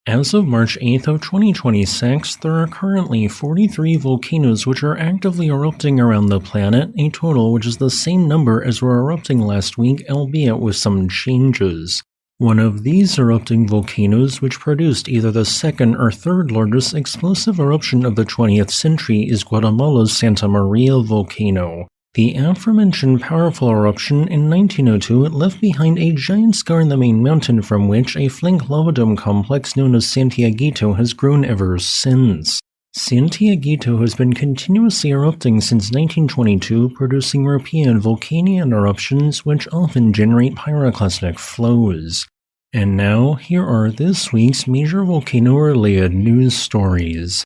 As of March 8th of 2026, there are currently 43 volcanoes which are actively erupting around the planet, a total which is the same number as were erupting last week, albeit with some changes. One of these erupting volcanoes, which produced either the second or third largest explosive eruption of the 20th century, is Guatemala's Santa Maria volcano. The aforementioned powerful eruption in 1902 left behind a giant scar in the main mountain from which a flank lava dome complex known as Santiaguito has grown ever since. Santiaguito has been continuously erupting since 1922, producing repeated volcanic eruptions which often generate pyroclastic flows. And now, here are this week's major volcano-related news stories.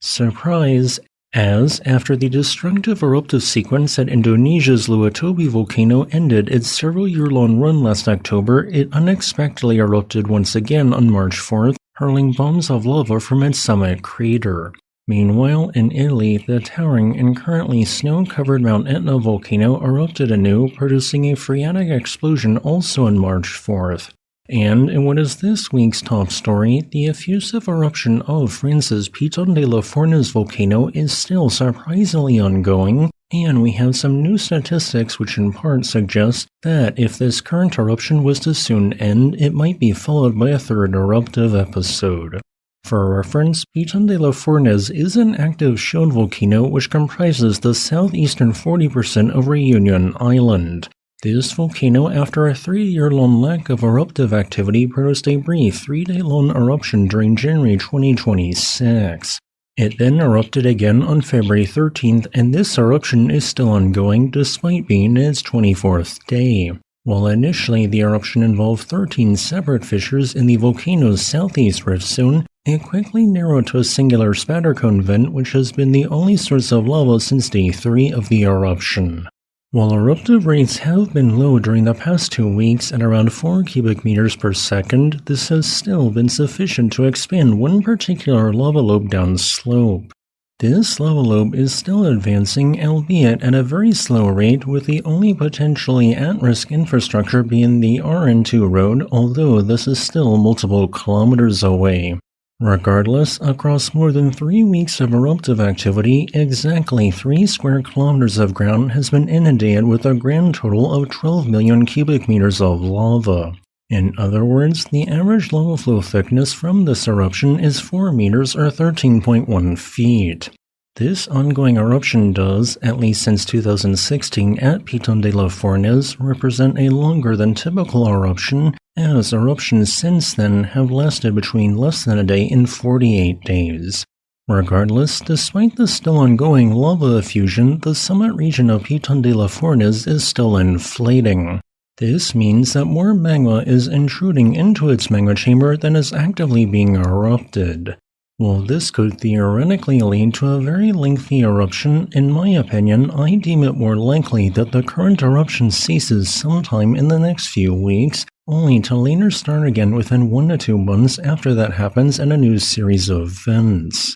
Surprise! As, after the destructive eruptive sequence at Indonesia's Lewotobi volcano ended its several-year-long run last October, it unexpectedly erupted once again on March 4th, hurling bombs of lava from its summit crater. Meanwhile, in Italy, the towering and currently snow-covered Mount Etna volcano erupted anew, producing a phreatic explosion also on March 4th. And in what is this week's top story, the effusive eruption of France's Piton de la Fournaise volcano is still surprisingly ongoing, and we have some new statistics which in part suggest that if this current eruption was to soon end, it might be followed by a third eruptive episode. For reference, Piton de la Fournaise is an active shield volcano which comprises the southeastern 40% of Reunion Island. This volcano, after a 3-year-long lack of eruptive activity, produced a brief 3-day-long eruption during January 2026. It then erupted again on February 13th, and this eruption is still ongoing despite being in its 24th day. While initially the eruption involved 13 separate fissures in the volcano's southeast rift zone, it quickly narrowed to a singular spatter cone vent which has been the only source of lava since day 3 of the eruption. While eruptive rates have been low during the past 2 weeks at around 4 cubic meters per second, this has still been sufficient to expand one particular lava lobe downslope. This lava lobe is still advancing, albeit at a very slow rate, with the only potentially at-risk infrastructure being the RN2 road, although this is still multiple kilometers away. Regardless, across more than 3 weeks of eruptive activity, exactly 3 square kilometers of ground has been inundated with a grand total of 12 million cubic meters of lava. In other words, the average lava flow thickness from this eruption is 4 meters or 13.1 feet. This ongoing eruption does, at least since 2016 at Piton de la Fournaise, represent a longer than typical eruption, as eruptions since then have lasted between less than a day and 48 days. Regardless, despite the still ongoing lava effusion, the summit region of Piton de la Fournaise is still inflating. This means that more magma is intruding into its magma chamber than is actively being erupted. While this could theoretically lead to a very lengthy eruption, in my opinion, I deem it more likely that the current eruption ceases sometime in the next few weeks, only to later start again within 1 to 2 months after that happens in a new series of events.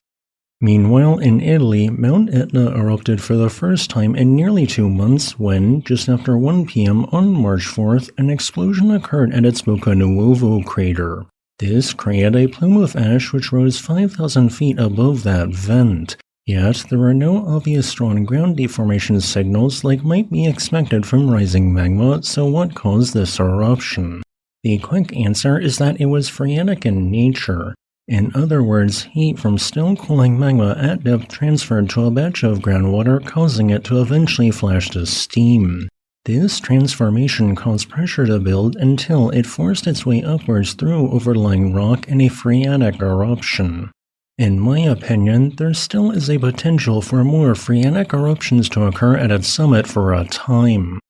Meanwhile, in Italy, Mount Etna erupted for the first time in nearly 2 months when, just after 1 p.m. on March 4th, an explosion occurred at its Bocca Nuovo crater. This created a plume of ash which rose 5,000 feet above that vent, yet there were no obvious strong ground deformation signals like might be expected from rising magma, so what caused this eruption? The quick answer is that it was phreatic in nature. In other words, heat from still cooling magma at depth transferred to a batch of groundwater, causing it to eventually flash to steam. This transformation caused pressure to build until it forced its way upwards through overlying rock in a phreatic eruption. In my opinion, there still is a potential for more phreatic eruptions to occur at its summit for a time.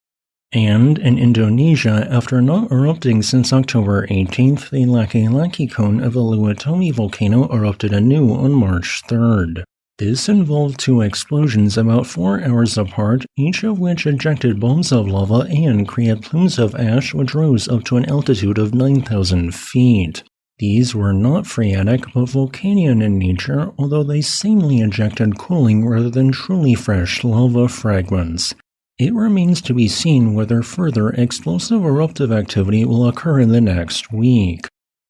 And in Indonesia, after not erupting since October 18th, the laki-laki cone of the Lewotobi volcano erupted anew on March 3rd. This involved 2 explosions about 4 hours apart, each of which ejected bombs of lava and created plumes of ash which rose up to an altitude of 9,000 feet. These were not phreatic but volcanic in nature, although they seemingly ejected cooling rather than truly fresh lava fragments. It remains to be seen whether further explosive eruptive activity will occur in the next week.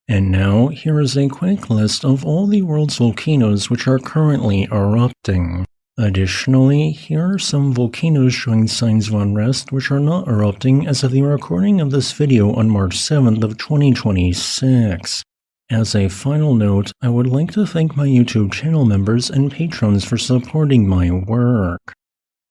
And now, here is a quick list of all the world's volcanoes which are currently erupting. Additionally, here are some volcanoes showing signs of unrest which are not erupting as of the recording of this video on March 7th of 2026. As a final note, I would like to thank my YouTube channel members and patrons for supporting my work.